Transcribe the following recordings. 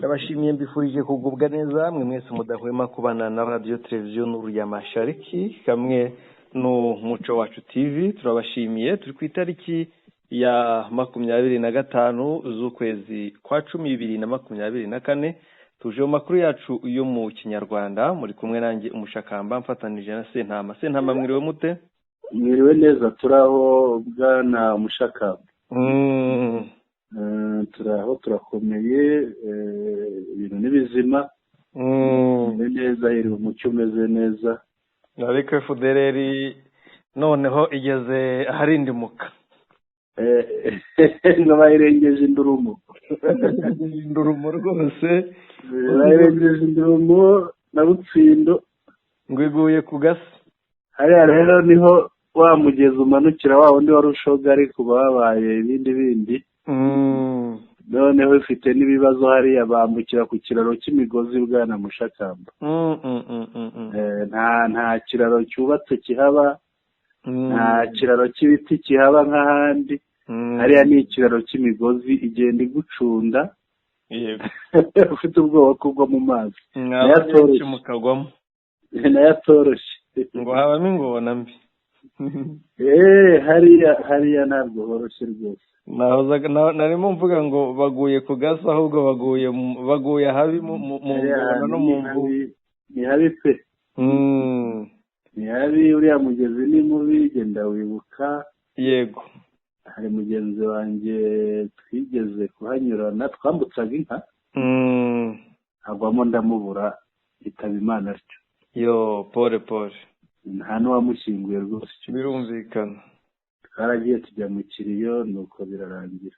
Ndabashimiye mbifurije kugubwa neza mwe mwese mudahwema kubana na radio televiziyo Nuru ya Mashariki kamwe n'umuco wacu TV. Turabashimiye turi ku itariki ya 25 z'ukwezi kwa 2024 tuje mu makuru yacu yo mu Kinyarwanda. Muri kumwe nanjye Umushakamba mfatanije na Sentama. Mwiriwe mute? Mwiriwe neza, turaho bwana Umushakamba. Turaho turakomeye, ibintu n'ibizima. Neza, iri umucyo umeze neza. Ariko FDLR noneho igeze aharindimuka. Ngo bayirengeje indurumo. Indurumo rwose. Bayirengeje indurumo na Butsindo. Ngo iguye ku gasi. Hariya rero niho wa mugezi umanukira wa wundi wari ushogari kuba wabaye ibindi. Noneho ifite n'ibibazo hariya bambukira ku kiraro cy'imigozi bwana Mushakamba. Nta kiraro cyubatse kihaba, nta kiraro cy'ibiti kihaba nk'ahandi. Hariya ni ikiraro cy'imigozi igenda igucunda. Yego. Ufite ubwoba kugwa mu mazi. Nayatoroshye mukagwamo. Nayatoroshye. Ngo habamo ingona mbi. Hariya ntabwo horoshye rwose. Narimo mvuga ngo baguye ku gasa ahubwo baguye habi mu ngona no mu mvu. Ni habi pe. Ni habi, uriya mugezi ni mubi, genda wibuka. Yego. Hari mugenzi wanjye twigeze kuhanyurana twambutsaga inka. Agwamo ndamubura itaba Imana atyo. Yo, pole. Nta n'uwamushyinguye rwose. Birumvikana. Twaragiye tujya mu kiriyo nuko birarangira.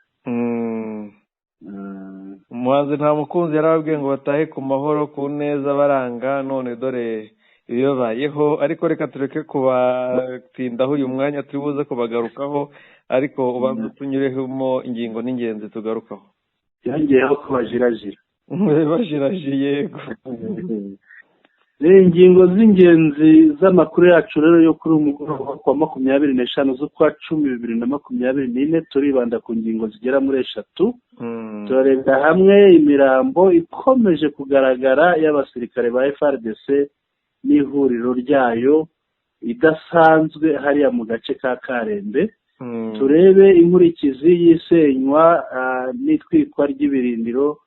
Umuhanzi nta mukunzi yarababwiye ngo batahe ku mahoro ku neza baranga, none dore ibibabayeho. Ariko reka tureke kubatindaho uyu mwanya, turi buze kubagarukaho, ariko ubanza tunyurehemo ingingo n'ingenzi tugarukaho. Yongeyeho ko bajirajira. Bajirajiye, yego. Ingingo z'ingenzi z'amakuru yacu rero yo kuri umugoroba kwa 25 z'ukwa 10/2024 turibanda ku ngingo zigera muri 3. Turareba hamwe imirambo ikomeje kugaragara y'abasirikare ba FARDC n'ihuriro ryayo idasanzwe hariya mu gace ka Karembe. Turebe inkurikizi y'isenywa n'itwikwa ry'ibirindiro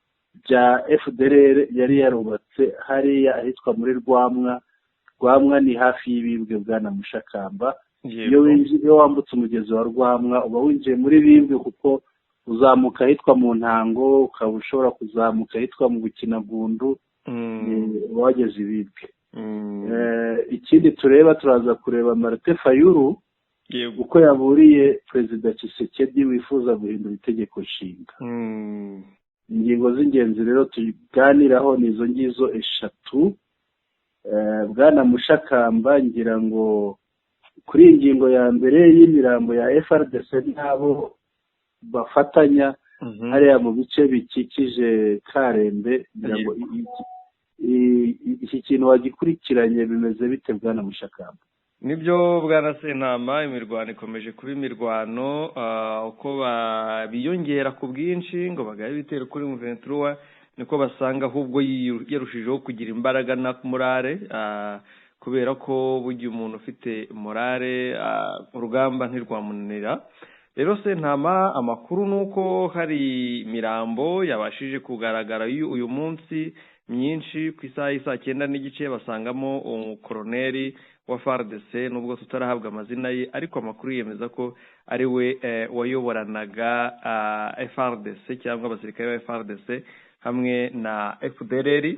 bya FDLR yari yarubatse hariya ahitwa muri Rwamwa ni hafi y'Ibibwe bwana Mushakamba. Iyo wambutse umugezi wa Rwamwa uba winjiye muri Bibwe, kuko uzamuka ahitwa mu Ntango ukaba ushobora kuzamuka ahitwa mu Bukinagundu, wageze Ibibwe. Ikindi turaza kureba Martin Fayulu uko yaburiye Perezida Tshisekedi wifuza guhindura itegeko nshinga. Ingingo z'ingenzi rero tuganiraho nizo ngizo 3. Bwana Mushakamba, ngira ngo kuri ingingo ya mbere y'imirambo ya FARDC n'abo bafatanya hariya mu bice bikikije Karembe, ngira ngo iki kintu wagikurikiranye bimeze bite bwana Mushakamba? Nibyo bwana Sentama, imirwano ikomeje kuba imirwano, uko biyongera ku bwinshi ngo bagaye bitera kuri M23, niko basanga ahubwo yarushijeho kugira imbaraga na morale, kubera ko burya umuntu ufite morale urugamba ntirwamunanira. Rero Sentama, amakuru nuko hari mirambo yabashije kugaragara uyu munsi myinshi ku isaha y'isa 9:30 basangamo umukoloneli wa FARDC, nubwo tutarahabwa amazina ye, ariko amakuru yemeza ko ari we wayoboranaga FARDC cyangwa abasirikare ba FARDC hamwe na FDLR.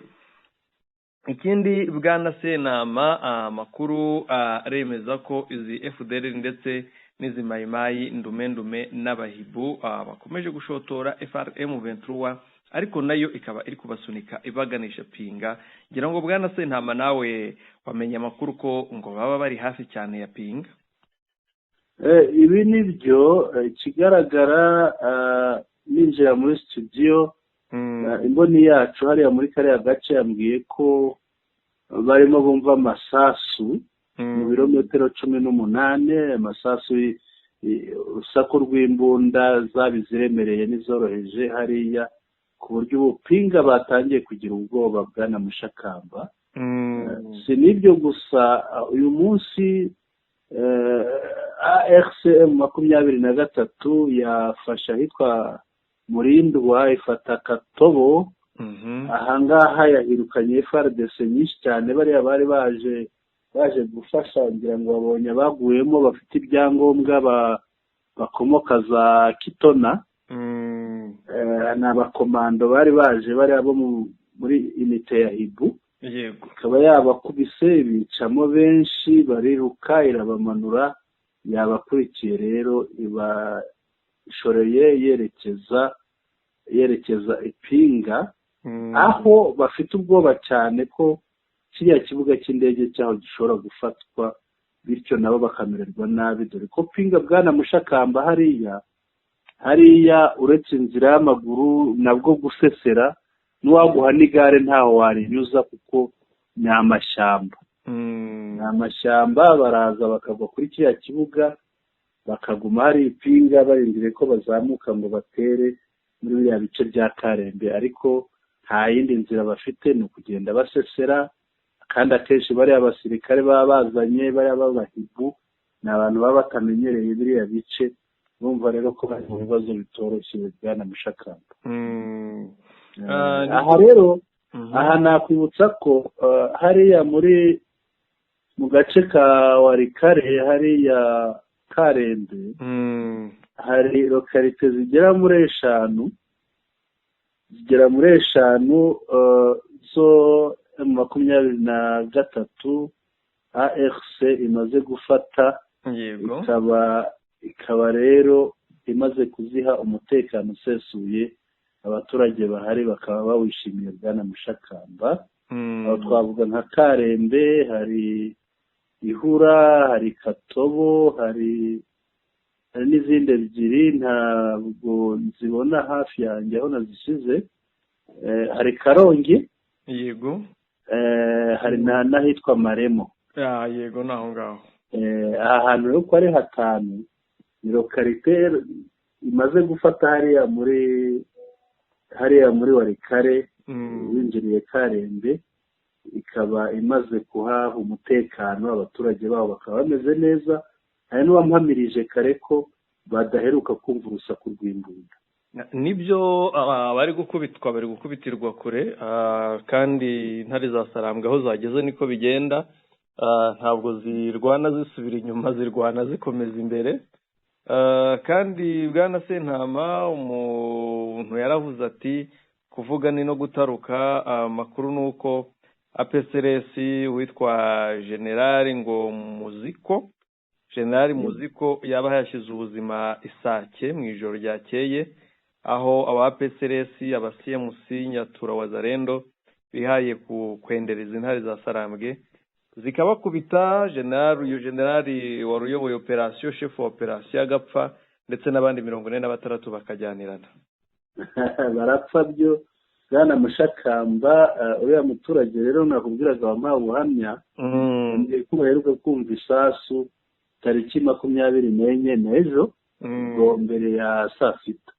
Ikindi bwana Sentama, amakuru aremeza ko izi FDLR ndetse n'izi mayimayi ndume n'abahibu bakomeje gushotora M23, ariko nayo ikaba iri kubasunika ibaganisha Pinga. Ngira ngo bwana Sentama nawe wamenye amakuru ko ngo baba bari hafi cyane ya Pinga. Ibi nibyo kigaragara. Ninjira muri studio imboni yacu hariya muri kariya gace yambwiye ko barimo bumva amasasu mu birometero 18, amasasu urusaku rw'imbunda zabiziremereye n'izoroheje hariya ku buryo ubupinga batangiye kugira ubwoba bwana Mushakamba. Si n'ibyo gusa, uyu munsi ARCM 23 yafashe ahitwa Murindwa, ifata Katobo. Ahangaha yahirukanye FARDC nyinshi cyane, bariya bari baje gufasha, ngira ngo babonye abaguyemo bafite ibyangombwa bakomoka za Kitona. Ni abakomando bari baje bari abo muri unité ya Hibu. Yego. Ikaba yabakubise bicamo benshi, bariruka irabamanura, yabakurikiye rero ibashoreye yerekeza Ipinga, aho bafite ubwoba cyane ko kiriya kibuga cy'indege cyaho gishobora gufatwa, bityo nabo bakamererwa nabi, dore ko Pinga bwana Mushakamba hariya uretse inzira y'amaguru nabwo gusesera, n'uwaguha n'igare ntaho warinyuza kuko ni amashyamba. Ni amashyamba, baraza bakagwa kuri kiriya kibuga bakaguma hari Ipinga barindiriye ko bazamuka ngo batere muri biriya bice bya Karembe, ariko nta yindi nzira bafite, ni ukugenda basesera. Kandi akenshi bariya abasirikare baba bazanye bariya b'abahibu ni abantu baba batamenyereye biriya bice, bumva rero ko bari mu bibazo bitoroshye bwana Mushakamba. Aha rero aha nakwibutsa ko hariya mu gace ka Warikare hariya Karembe hari lokalite zigera muri eshanu zo M23 ARC imaze gufata. Yego. ikaba rero imaze kuziha umutekano usesuye, abaturage bahari bakaba bawishimiye bwana Mushakamba. Aho twavuga nka Karembe, hari Ihura, hari Katobo, hari n'izindi ebyiri ntabwo nzibona hafi yanjye aho nazisize. Hari Karongi. Yego. Hari n'ahitwa Maremo. Yego, naho ngaho. Aha hantu rero ko ari hatanu ni lokalite imaze gufata hariya muri Warikare, winjiriye Karembe, ikaba imaze kuhaha umutekano, abaturage babo bakaba bameze neza. Hari n'uwampamirije kare ko badaheruka kumva urusaku rw'imbunda. Nibyo, bari gukubitirwa kure, kandi intare za Sarambwe aho zageze niko bigenda. Ntabwo zirwana zisubira inyuma, zirwana zikomeza imbere. Kandi bwana Sentama, umuntu yaravuze ati kuvuga ni no gutaruka. Amakuru ni uko APCRS witwa General Muziko yaba yashyize ubuzima Isake mu ijoro ryakeye, aho aba APCRS aba CMC Nyatura Wazalendo bihaye kwendereza intare za Sarambwe zikabakubita. Generali wari uyoboye operasiyo, chef wa operasiyo agapfa, ndetse n'abandi 46 bakajyanirana. Barapfa byo bwana Mushakamba. Uriya muturage rero nakubwiraga wampaye ubuhamya, ngiye ko baheruka kumva isasu tariki 24 n'ejo, ngo mbere ya saa sita.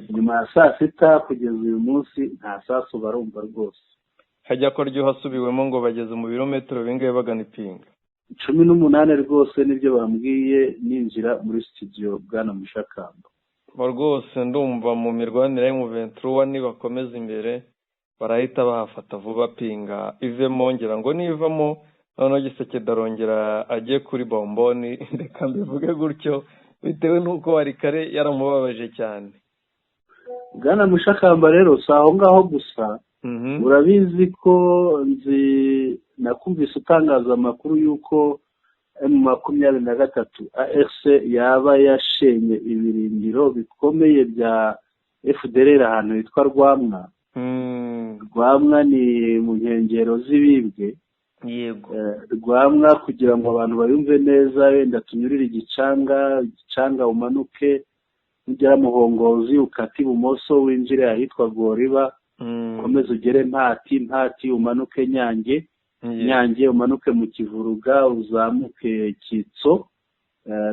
Nyuma ya saa sita kugeza uyu munsi nta sasu barumva rwose. Hajya ko ryo hasubiwemo ngo bageze mu birometero bingahe bagana Ipinga? 18 rwose nibyo bambwiye ninjira muri studio bwana Mushakamba. Rwose ndumva mu mirwanire y'M23 nibakomeza imbere barahita bahafata vuba Pinga ivemo, ngira ngo nivamo noneho Giseke darongera ajye kuri bomboni, reka mbivuge gutyo, bitewe n'uko Warikare yaramubabaje cyane. Bwana Mushakamba rero saho ngaho gusa, urabizi ko nakumvise utangaza amakuru y'uko M23 ARC yaba yashenye ibirindiro bikomeye bya FDLR ahantu hitwa Rwamwa. Rwamwa ni mu nkengero z'Ibibwe. Yego. Rwamwa kugira ngo abantu bayumve neza, wenda tunyurire igicanga umanuke ugera Muhongozi, ukati ibumoso winjire ahitwa Goriba, komeza ugere Mpati umanuke Nyange umanuke mu Kivuruga, uzamuke Kitso,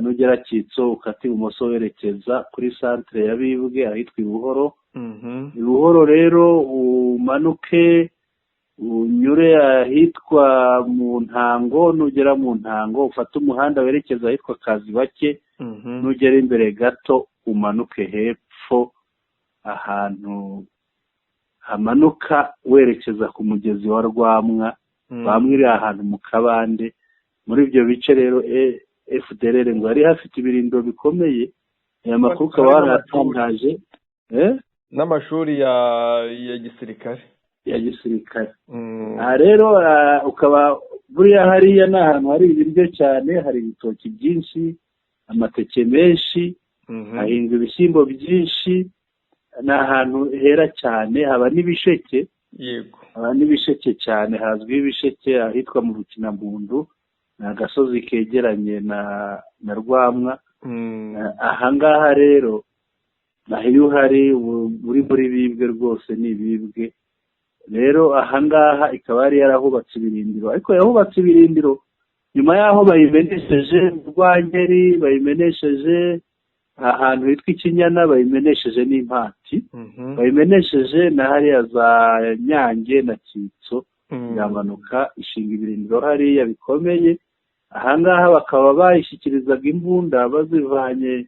nugera Kitso ukati ibumoso werekeza kuri centre ya Bibwe ahitwa Ibuhoro, Buhoro rero umanuke unyure ahitwa mu Ntango, nugera mu Ntango ufate umuhanda werekeza ahitwa Kazibake, nugera imbere gato umanuke hepfo ahantu hamanuka werekeza ku mugezi wa Rwamwa. Rwamwa iri ahantu mu kabande. Muri ibyo bice rero FDLR ngo yari hafite ibirindiro bikomeye. Aya makuru ukaba waratangaje n'amashuri ya gisirikare aha rero ukaba buriya hariya ni ahantu hari ibiryo cyane, hari ibitoki byinshi, amateke menshi, hahinga ibishyimbo byinshi, ni ahantu hera cyane, haba n'ibisheke. Yego, haba n'ibisheke cyane, hazwiho ibisheke ahitwa mu Rukinambundu, ni agasozi kegeranye na Rwamwa. Ahangaha rero naho iyo uhari uri muri bibwe rwose ni ibibwe. Rero ahangaha ikaba yari yarahubatse ibirindiro, ariko yahubatse ibirindiro nyuma y'aho bayimenesheje Rwangeri, bayimenesheje ahantu hitwa Ikinyana, bayimenesheje n'Impati, bayimenesheje na hariya za Nyange na Kitso, yamanuka ishinga ibirindiro hariya bikomeye. Ahangaha bakaba bayishyikirizaga imbunda bazivanye,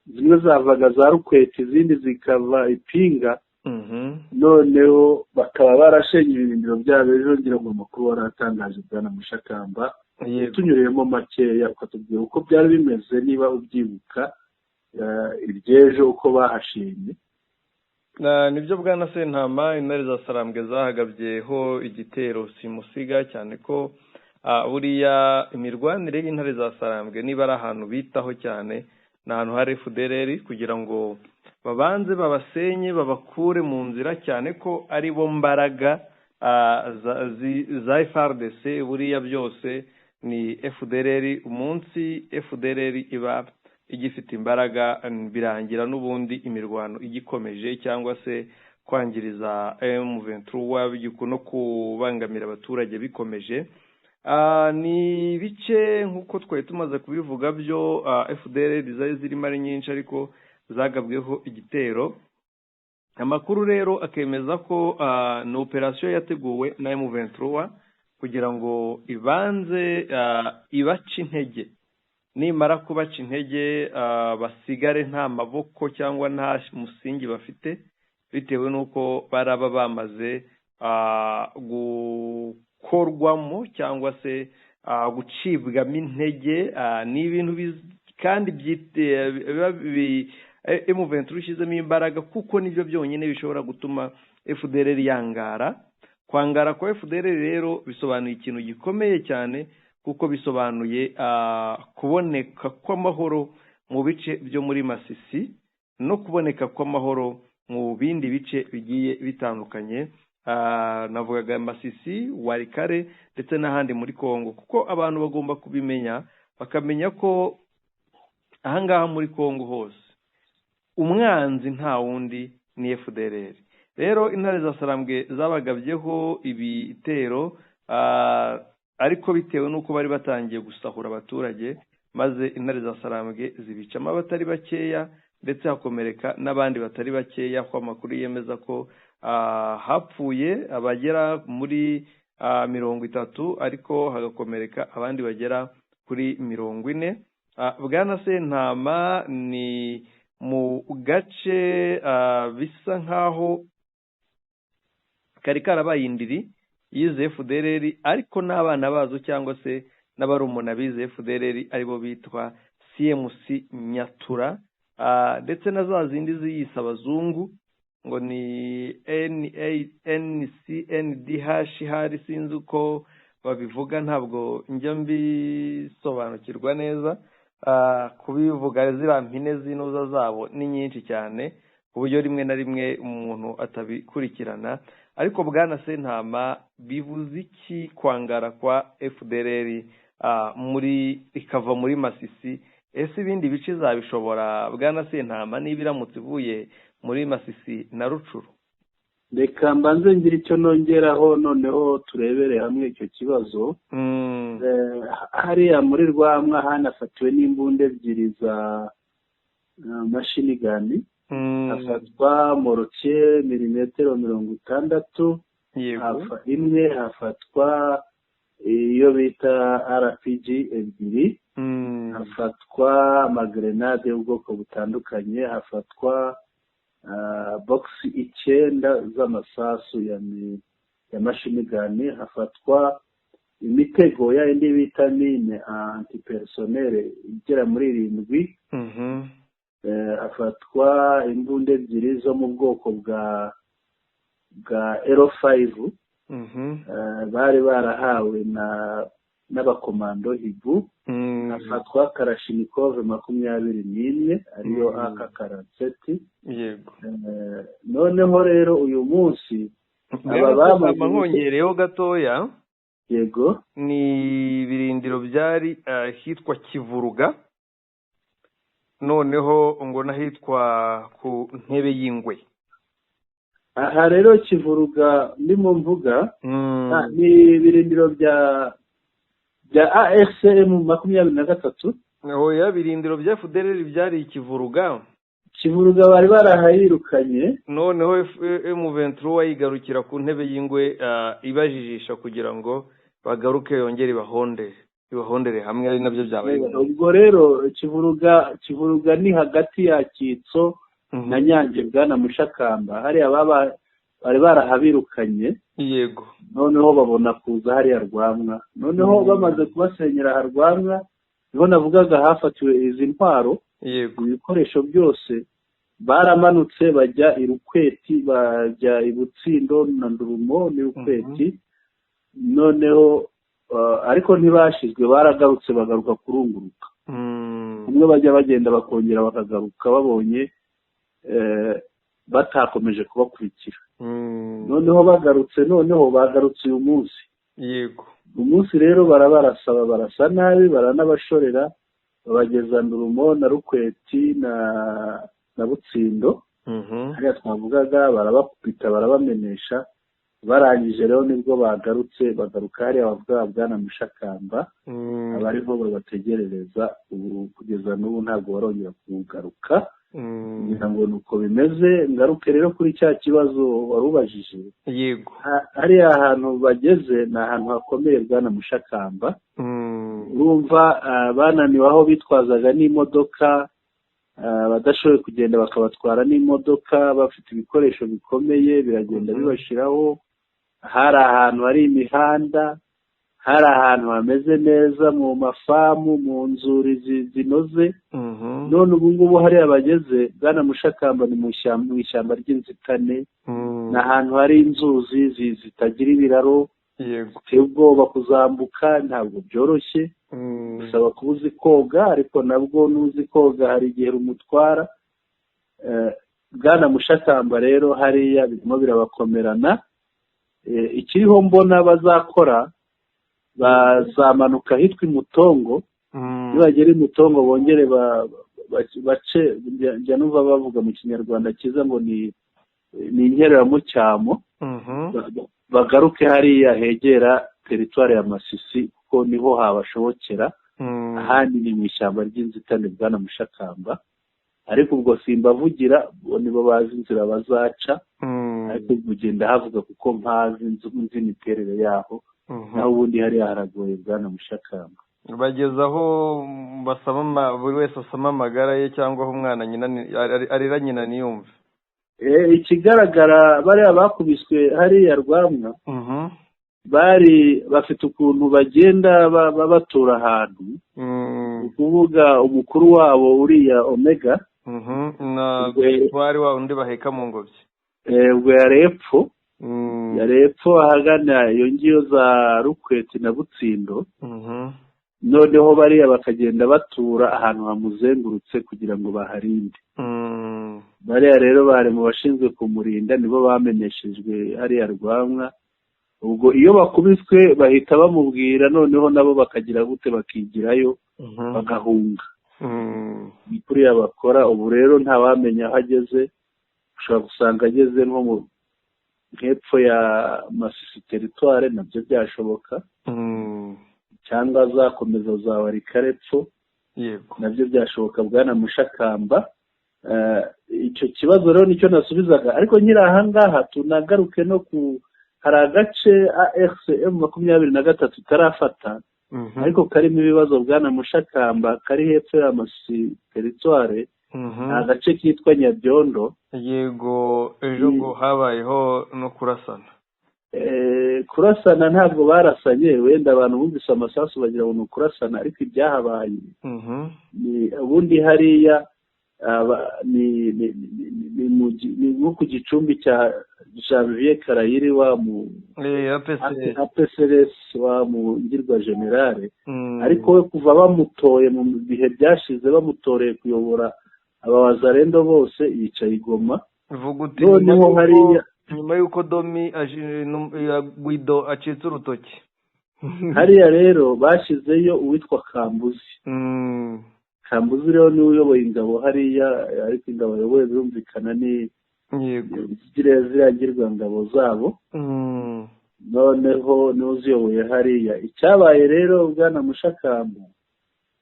zimwe zavaga za Rukweti, izindi zikava Ipinga. Noneho bakaba barashenye ibirindiro byabo. Ejo ngira ngo amakuru waratangaje bwana Mushakamba, tunyuriyemo makeya ukatubwira uko byari bimeze niba ubyibuka iry'ejo uko bahashimye. Nibyo bwana Sentama, intare za Sarambwe zahagabyeho igitero simusiga, cyane ko buriya imirwanire y'intare za Sarambwe niba ari ahantu bitaho cyane, ni ahantu hari FDLR kugira ngo babanze babasenye babakure mu nzira, cyane ko ari bo mbaraga za FARDC. Buriya byose ni FDLR. Umunsi FDLR iba igifite imbaraga birangira n'ubundi imirwano igikomeje, cyangwa se kwangiriza M23 no kubangamira abaturage bikomeje. Ni bice nk'uko twari tumaze kubivuga byo FDLR zari zirimo ari nyinshi, ariko zagabweho igitero. Amakuru rero akemeza ko ni operasiyo yateguwe na M23 kugira ngo ibanze ibaca intege. Nimara kubaca intege basigare nta maboko cyangwa nta musingi bafite, bitewe n'uko baraba bamaze gukorwamo cyangwa se gucibwamo intege. Ni ibintu kandi M23 ishyizemo imbaraga, kuko nibyo byonyine bishobora gutuma FDLR yangara. Kwangara kwa FDLR rero bisobanuye ikintu gikomeye cyane, kuko bisobanuye kuboneka kw'amahoro mu bice byo muri Masisi no kuboneka kw'amahoro mu bindi bice bigiye bitandukanye. Navugaga Masisi, Warikare ndetse n'ahandi muri Kongo, kuko abantu bagomba kubimenya, bakamenya ko ahangaha muri Kongo hose umwanzi nta wundi ni FDLR. Rero intare za Sarambwe zabagabyeho ibitero, ariko bitewe n'uko bari batangiye gusahura abaturage, maze intare za Sarambwe zibicamo abatari bakeya, ndetse hakomereka n'abandi batari bakeya, ko amakuru yemeza ko hapfuye abagera muri 30, ariko hagakomereka abandi bagera kuri 40. Bwana Sentama, ni mu gace bisa nkaho kari karabaye indiri yize FDLR, ariko n'abana bazo cyangwa se n'abarumuna bize FDLR aribo bitwa CMC Nyatura, ndetse na za zindi ziyisa abazungu ngo ni NCNDH, hari sinzi uko babivuga, ntabwo njya mbisobanukirwa neza. Kubivuga ziriya mpine z'inuza zabo ni nyinshi cyane, ku buryo rimwe na rimwe umuntu atabikurikirana. Ariko bwana Sentama, bivuze iki kwangara kwa FDLR ikava muri Masisi? Ese ibindi bice zabishobora bwana Sentama, niba iramutse ivuye muri Masisi na Rucuru? Reka mbanze ngira icyo nongeraho, noneho turebere hamwe icyo kibazo. Hariya muri Rwamwa hanafatiwe n'imbunda ebyiri za machine gun, hafatwa moroke milimetero 60, imwe hafatwa iyo bita RPG ebyiri, hafatwa amagrenade y'ubwoko butandukanye, hafatwa boxi 9 z'amasasu ya machine gun, hafatwa imitego ya indi bita mine antipersonnel igera muri 7, hafatwa imbunda ebyiri zo mu bwoko bwa L5 bari barahawe n'abakomando Hibu, hafatwa Kalashnikov 21 ariyo AK-47. Yego. Noneho rero uyu munsi nkongereho gatoya. Yego. Ni ibirindiro byari hitwa Kivuruga, noneho ngo nahitwa ku Ntebe y'Ingwe. Aha rero Kivuruga ndimo mvuga ni ibirindiro bya AFCM 23. Oya, birindiro bya FDLR byari Kivuruga. Kivuruga bari barahayirukanye, noneho M23 yigarukira ku Ntebe y'Ingwe ibajijisha kugira ngo bagaruke yongere ibahondere hamwe, ari nabyo byabaye. Ubwo rero Kivuruga ni hagati ya Kitso na Nyange Bwana Mushakamba, hari bari barahabirukanye. Yego. Noneho babona kuza hari Rwamwa, noneho bamaze kubasenyera Harwamwa, niho navugaga hafatiwe izi ntwaro. Yego. Ibikoresho byose baramanutse bajya i Rukweti, bajya i Butsindo na Ndurumo ni Rukweti. Noneho ariko ntibashizwe, baragarutse bagaruka kurunguruka. Umwe bajya bagenda bakongera bakagaruka babonye batakomeje kubakurikira. Noneho bagarutse uyu munsi. Yego. Umunsi rero barasa nabi, baranabashorera, babageza Ndurumo na Rukweti na Butsindo. Hariya twavugaga barabakupita barabamenesha, barangije rero nibwo bagaruka hariya bavuga Bwana Mushakamba, abariho babategerereza. Ubu kugeza n'ubu ntabwo barongera kugaruka. Ngira ngo nuko bimeze. Ngaruke rero kuri cya kibazo warubajije. Yego. Hariya ahantu bageze ni ahantu hakomeye Bwana Mushakamba. Urumva bananiwe aho bitwazaga n'imodoka, badashoboye kugenda bakabatwara n'imodoka, bafite ibikoresho bikomeye biragenda bibashiraho. Hari ahantu hari imihanda, hari ahantu hameze neza mu mafamu, mu nzuri zinoze. None ubu ngubu hariya bageze Bwana Mushakamba ni mu ishyamba ry'inzitane. Ni ahantu hari inzuzi zitagira ibiraro. Yego. Uteye ubwoba kuzambuka, ntabwo byoroshye. Bisaba kuba uzi koga, ariko nabwo n'uzi koga hari igihe rumutwara. Bwana Mushakamba rero hariya birimo birabakomerana. Ikiriho mbona bazakora, bazamanuka hitwa Imutongo. Nibagera Imutongo bongere bace, njya numva bavuga mu Kinyarwanda cyiza ngo ni Inkereramucyamo. Bagaruke hariya hegera teritwari ya Masisi, kuko niho habashobokera. Ahandi ni mu ishyamba ry'inzitane Bwana Mushakamba, ariko ubwo simbavugira, nibo bazi inzira bazaca. Ariko kugenda havuga kuko mpazi nzi imiterere yaho. Naho ubundi hariya haragoye Bwana Mushakamba. Bageze aho basaba buri wese asama amagara ye, cyangwa aho umwana arira nyina niyumve. Ikigaragara bariya bakubiswe hariya Rwamwa, bari bafite ukuntu bagenda batura ahantu. Ukuvuga umukuru wabo uriya Omega, na wari wa undi baheka mu ngobyi. Ubwo yarepfo ahagana iyo ngiyo za Rukweti na Butsindo. Noneho bariya bakagenda batura ahantu hamuzengurutse kugira ngo baharinde. Bariya rero bari mu bashinzwe kumurinda, nibo bameneshejwe hariya Rwamwa. Ubwo iyo bakubiswe bahita bamubwira, noneho nabo bakagira gute, bakigirayo bagahunga. Ni kuriya bakora. Ubu rero ntawamenya aho ageze. Ushobora gusanga ageze nko mu hepfo ya Masisi teritware, nabyo byashoboka. Cyangwa azakomeza za Warikare epfo. Yego. Nabyo byashoboka Bwana Mushakamba. icyo kibazo rero nicyo nasubizaga, ariko nyiri ahangaha tunagaruke no ku hari agace ARCM 23 tarafata ariko karimo ibibazo bwana Mushakamba, kari hepfo y'amasi teritware, agace kitwa Nyabyondo. Yego, ejo ngo habayeho no kurasana. Kurasana ntabwo barasanye, wenda abantu bumvise amasasu bagira ngo ni kurasana, ariko ibyahabaye ni ubundi hariya ni nko ku gicumbi cya Janvier Karayiri wa mu APCRS wa mu ngirwa generale, ariko we kuva bamutoye mu bihe byashize bamutoreye kuyobora abawazarendo bose yicaye Igoma. Noneho hariya nyuma y'uko Domi Guido acitse urutoki hariya rero bashizeyo uwitwa Kambuzi. Kambuzi rero niwe uyoboye ingabo hariya, ariko ingabo ayoboye birumvikana ni ziriya ngirwangabo zabo. Noneho niwe uziyoboye hariya. Icyabaye rero bwana Mushakamba,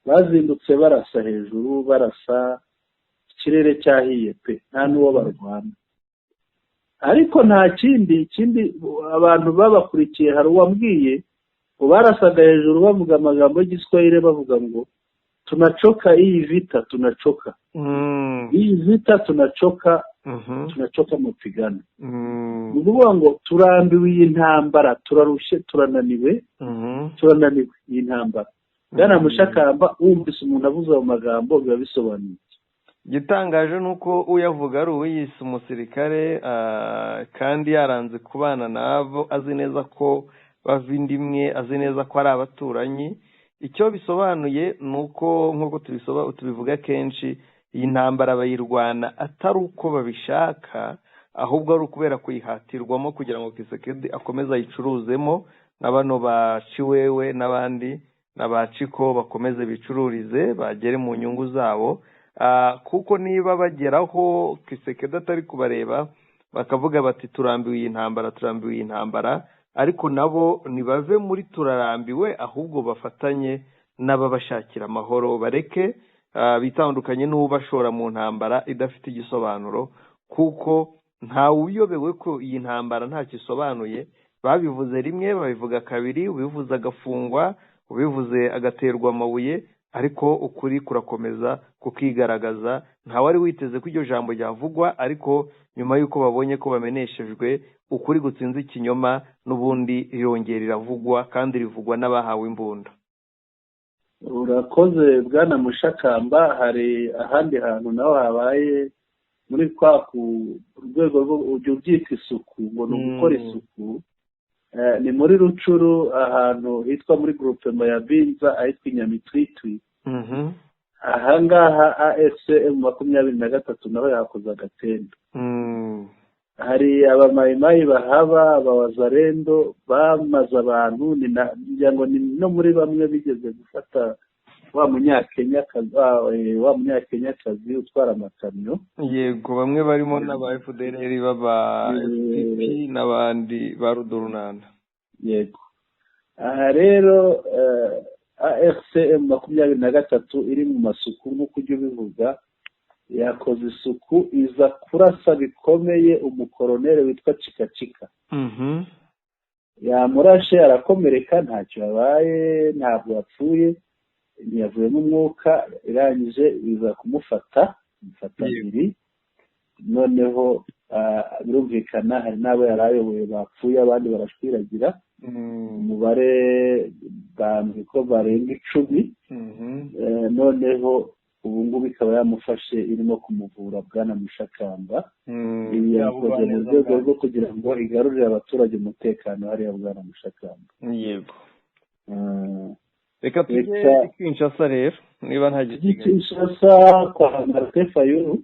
bazindutse barasa hejuru, barasa ikirere cyahiye pe, nta n'uwo barwana. Ariko nta kindi abantu babakurikiye, hari uwambwiye ngo barasaga hejuru bavuga amagambo y'Igiswahili bavuga ngo tunachoka hii vita, tunachoka hii vita, tunachoka mupigano. Ni ukuvuga ngo turambiwe iyi ntambara, turarushye, turananiwe iyi ntambara. Bwana Mushakamba, wumvise umuntu avuze ayo magambo biba bisobanuye. Gitangaje nuko uyavuga ari uwiyise umusirikare kandi yaranze kubana nabo, azi neza ko bava indimwe, azi neza ko ari abaturanyi. Icyo bisobanuye nuko nkuko tubivuga kenshi, iyi ntambara bayirwana atari uko babishaka, ahubwo ari ukubera kuyihatirwamo kugira ngo Kisekedi akomeze ayicuruzemo, na bano baciwewe n'abandi n'abaciko bakomeze bicururize bagere mu nyungu zabo. Kuko niba bageraho Kisekedi atari kubareba bakavuga bati turambiwe iyi ntambara, ariko nabo ntibave muri turarambiwe, ahubwo bafatanye n'ababashakira amahoro, bareke bitandukanye n'ubashora mu ntambara idafite igisobanuro, kuko ntawe uyobewe ko iyi ntambara nta kisobanuye. Babivuze rimwe, babivuga kabiri, ubivuze agafungwa, ubivuze agaterwa amabuye, ariko ukuri kurakomeza kukigaragaza. Nta wari witeze ko iryo jambo ryavugwa, ariko nyuma y'uko babonye ko bameneshejwe, ukuri gutsinze ikinyoma, n'ubundi yongera iravugwa, kandi rivugwa n'abahawe imbunda. Urakoze bwana Mushakamba. Hari ahandi hantu naho habaye muri ku rwego rwo ubyita isuku, ngo ni ugukora isuku. Ni muri Rucuru, ahantu hitwa muri groupement ya Binza, ahitwa Nyamitwitwi. Ahangaha ARCM 23 naho yakoze agatendo. Hari abamayimayi bahaba, abawazarendo bamaze abantu, ni no muri bamwe bigeze gufata wa munyakenyakazi utwara amakamyo. Yego, bamwe barimo n'aba FDLR baba FPP n'abandi ba Rudurunana. Yego, aha rero ARCM 23 iri mu masuku nk'uko ujya ubivuga, yakoze isuku, iza kurasa bikomeye umukoronere witwa Cikacika. Yamurashe arakomereka, ntacyo yabaye, ntabwo yapfuye, ntiyavuyemo umwuka. Irangije biza kumufata abiri. Noneho birumvikana hari n'abo yari ayoboye bapfuye, abandi barashwiragira. Umubare ko barenga 10. Noneho ubu ngubu ikaba yamufashe irimo kumuvura bwana Mushakamba. Yakoze mu rwego rwo kugira ngo igarurire abaturage umutekano hariya bwana Mushakamba. Yego. Reka tujye Kinshasa rero, niba nta Kinshasa kwa Martin Fayulu.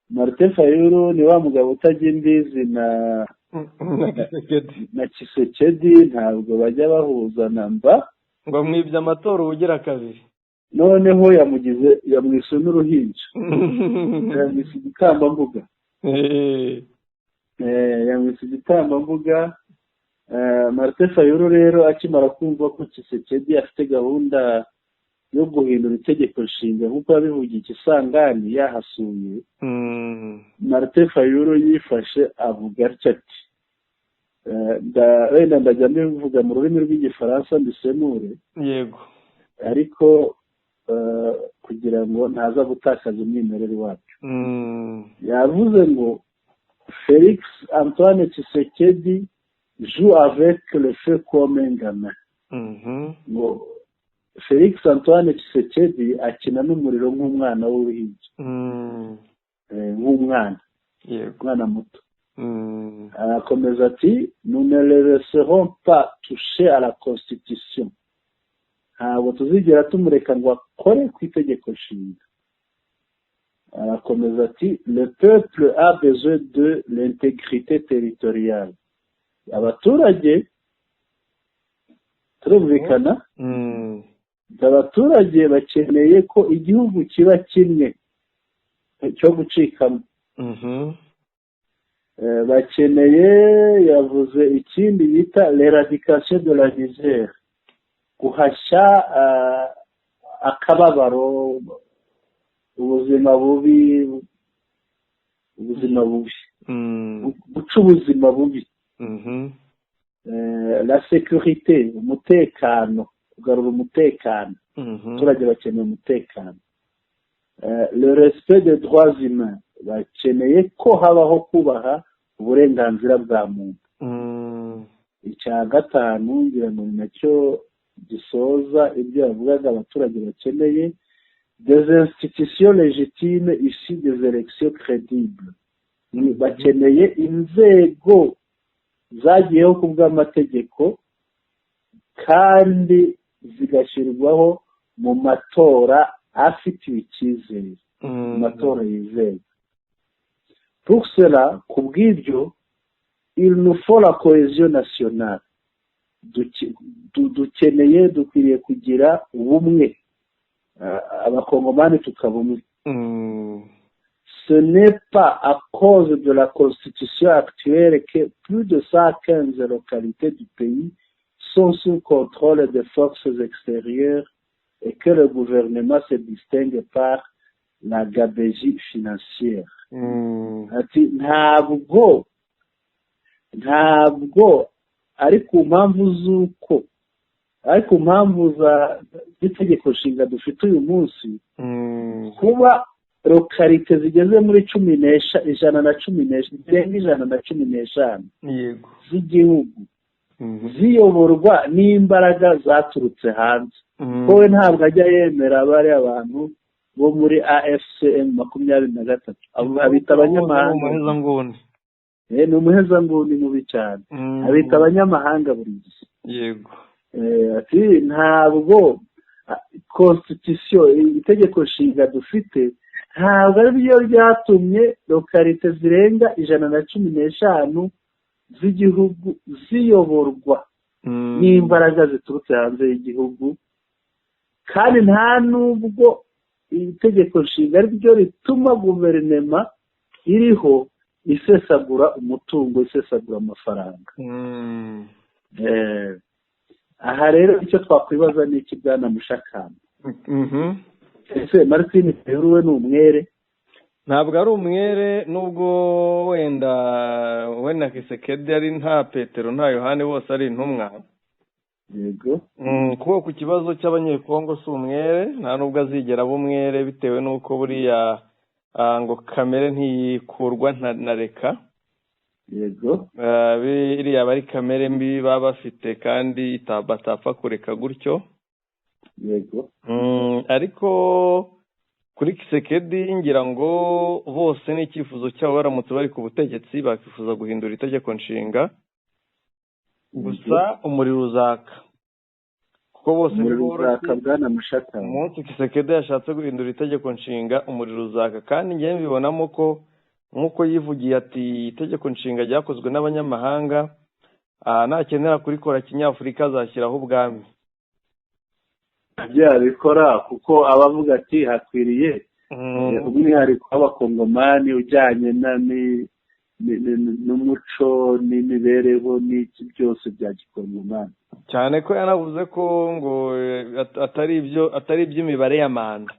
Martin Fayulu ni wa mugabo utagira imbizi na Kisekedi, ntabwo bajya bahuza namba, ngo mwibye amatora ubugira kabiri. Noneho yamwise n'uruhinja. Yamwise igitambambuga. Yamwise igitambambuga. Martin Fayulu rero akimara kumva ko Kisekedi afite gahunda yo guhindura itegeko nshinga nk'uko yabivugiye Ikisangani yahasuye. Martin Fayulu yifashe avuga atya ati wenda ndajya mbivuga mu rurimi rw'igifaransa mbisemure, yego, ariko kugira ngo ntaza gutakaza umwimerere wacu. Yavuze ngo Félix Antoine Tshisekedi joue avec le feu comme un gamin. Ngo Félix Antoine Tshisekedi akina n'umuriro nk'umwana w'uruhinja, nk'umwana, umwana muto. Arakomeza ati nous ne le laisserons pas toucher à la constitution. Ntabwo tuzigera tumureka ngo akore ku itegeko nshinga. Arakomeza ati le peuple a besoin de l'intégrité territoriale. Abaturage turumvikana, abaturage bakeneye ko igihugu kiba kimwe cyo gucikamo. Bakeneye, yavuze ikindi bita l'éradication de la misère, guhashya akababaro, ubuzima bubi, guca ubuzima bubi. La sécurité, umutekano, kugarura umutekano, abaturage bakeneye umutekano. Le respect des droits humains, bakeneye ko habaho kubaha uburenganzira bwa muntu. Icya gatanu ngira ngo nacyo gisoza ibyo yavugaga abaturage bakeneye, des institutions légitimes issues des élections crédibles. Bakeneye inzego zagiyeho ku bw'amategeko kandi zigashyirwaho mu matora afitiwe icyizere, mu matora yizewe. Pour cela, ku bw'ibyo, il nous faut la cohésion nationale. Dukwiriye kugira ubumwe, abakongomani tukaba umwe. Ce n'est pas à cause de la constitution actuelle que plus de 115 localités du pays sont sous contrôle des forces extérieures et que le gouvernement se distingue par la gabegie financière. Ati ntabwo ari ku mpamvu z'uko, ari ku mpamvu z'itegeko nshinga dufite uyu munsi, kuba lokalite zigeze muri 115 z'igihugu ziyoborwa n'imbaraga zaturutse hanze. Kowe ntabwo ajya yemera bari abantu bo muri AFCM 23, abita abanyamahanga. Ni umuhezanguni mubi cyane, abita abanyamahanga buri gihe. Yego. Ati ntabwo constitution, itegeko nshinga dufite, ntabwo ari byo ryatumye lokalite zirenga 115 z'igihugu ziyoborwa n'imbaraga ziturutse hanze y'igihugu, kandi nta nubwo itegeko nshinga ari ryo rituma guverinema iriho isesagura umutungo, isesagura amafaranga. Aha rero icyo twakwibaza ni iki bwana Mushakamba? Ese Martin Fayulu we ni umwere? Ntabwo ari umwere, nubwo wenda Tshisekedi ari nta Petero nta Yohane bose ari intumwa. Yego. Kuko ku kibazo cy'abanyekongo si umwere, nta nubwo azigera aba umwere, bitewe n'uko buriya ngo kamere ntiyikurwa na reka. Yego. Biriya bari kamere mbi baba bafite kandi batapfa kureka gutyo. Yego. Ariko kuri Tshisekedi ngira ngo bose n'icyifuzo cyabo baramutse bari ku butegetsi bakifuza guhindura itegeko nshinga, gusa umuriro uzaka, kuko bose uzaka bwana Mushakamba. Umunsi Tshisekedi yashatse guhindura itegeko nshinga umuriro uzaka, kandi njye mbibonamo ko nk'uko yivugiye ati itegeko nshinga ryakozwe n'abanyamahanga, nakenera kurikora kinyafurika azashyiraho ubwami. Byabikora kuko abavuga ati hakwiriye umwihariko w'abakongomani ujyanye n'umuco n'imibereho n'iki byose bya gikongomani, cyane ko yanavuze ko ngo atari iby'imibare ya manda.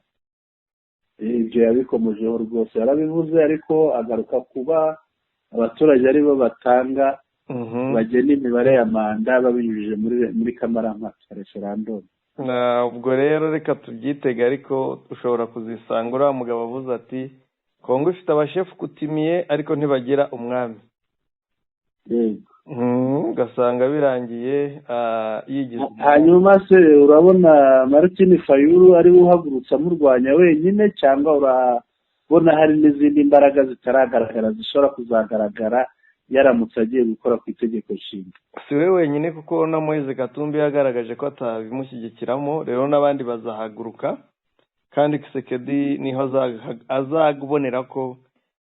ibyo yabikomojeho rwose yarabivuze, ariko agaruka kuba abaturage aribo batanga bagena imibare ya manda babinyujije muri kamarampaka referendum. Ubwo rero reka tubyitege, ariko ushobora kuzisanga uriya mugabo avuze ati Kongo ifite abashefu kutimiye ariko ntibagira umwami. Ugasanga birangiye yigize. Hanyuma se urabona Martin Fayulu ari uhagurutse amurwanya wenyine, cyangwa urabona hari n'izindi mbaraga zitaragaragara zishobora kuzagaragara yaramutse agiye gukora ku itegeko nshinga? Si we wenyine, kuko na Moise Katumbi yagaragaje ko atabimushyigikiramo, rero n'abandi bazahaguruka, kandi Kisekedi niho azabonera ko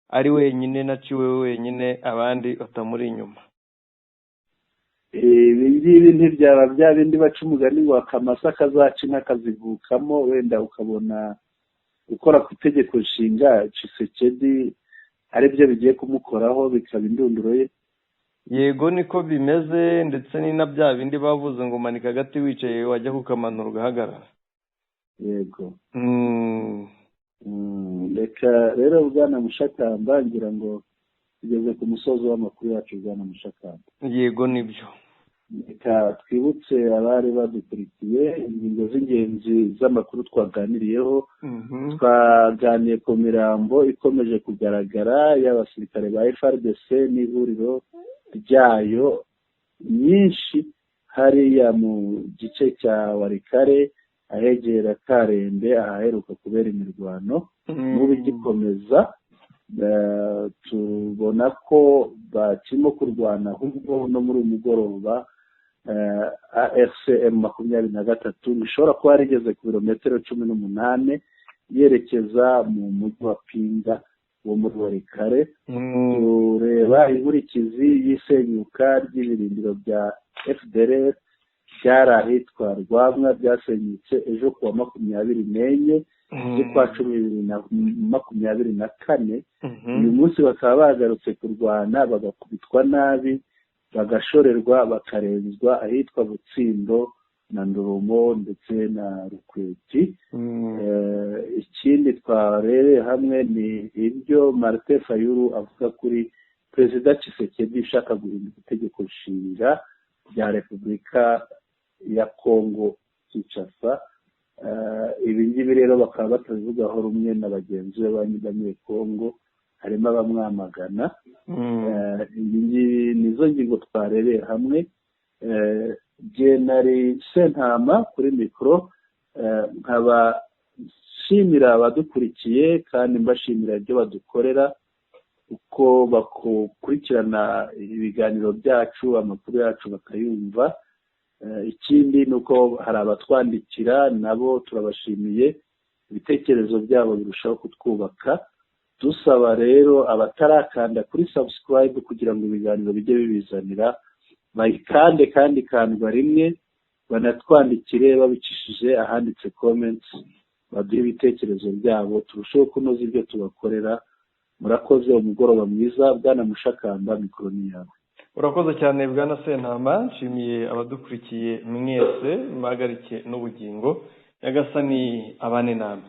ari wenyine naciwe wenyine, abandi batamuri inyuma. Ibi ngibi ntibyaba bya bindi baca umugani ngo akamasa kazaca inka kazivukamo, wenda ukabona gukora ku itegeko nshinga Tshisekedi ari byo bigiye kumukoraho bikaba indunduro ye. Yego niko bimeze, ndetse ni na bya bindi bavuze ngo manika agati wicaye wajya kukamanura ugahagarara. Yego. Reka rero Bwana Mushakamba, ngira ngo tugeze ku musozo w'amakuru yacu Bwana Mushakamba. Yego nibyo. Reka twibutse abari badukurikiye ingingo z'ingenzi z'amakuru twaganiriyeho. Twaganiye ku mirambo ikomeje kugaragara y'abasirikare ba FARDC n'ihuriro ryayo nyinshi hariya mu gice cya Warikare ahegera Karembe ahaheruka kubera imirwano. N'ubu igikomeza tubona ko bakirimo kurwana ahubwo no muri umugoroba AFCM 23 bishobora kuba rigeze ku birometero 18 yerekeza mu mujyi wa Pinga wo muri Warikare. Tureba inkurikizi y'isenyuka ry'ibirindiro bya FDLR byari ahitwa Rwamwa, byasenyutse ejo kuwa 24 z'ukwa 2024. Uyu munsi bakaba bagarutse kurwana, bagakubitwa nabi, bagashorerwa, bakarenzwa ahitwa Butsindo na Ndurumo ndetse na Rukweti. Ikindi twarebeye hamwe ni ibyo Martin Fayulu avuga kuri Perezida Tshisekedi ushaka guhindura itegeko nshinga rya Repubulika ya Kongo Kinshasa. Ibi ngibi rero bakaba batabivugaho rumwe na bagenzi be b'Abanyekongo, harimo abamwamagana. Ibi ngibi nizo ngingo twarebeye hamwe. Nari Sentama kuri mikoro, nkaba nshimira abadukurikiye kandi mbashimira ibyo badukorera, uko bakurikirana ibiganiro byacu, amakuru yacu bakayumva. Ikindi ni uko hari abatwandikira, nabo turabashimiye, ibitekerezo byabo birushaho kutwubaka. Dusaba rero abatarakanda kuri subscribe kugira ngo ibiganiro bijye bibizanira, bayikande kandi ikandwa rimwe, banatwandikire babicishije ahanditse comments, baduhe ibitekerezo byabo turusheho kunoza ibyo tubakorera. Murakoze, umugoroba mwiza. Bwana Mushakamba, mikoro ni yawe. Urakoze cyane Bwana Sentama, nshimiye abadukurikiye mwese, impagarike n'ubugingo, Nyagasani abane namwe.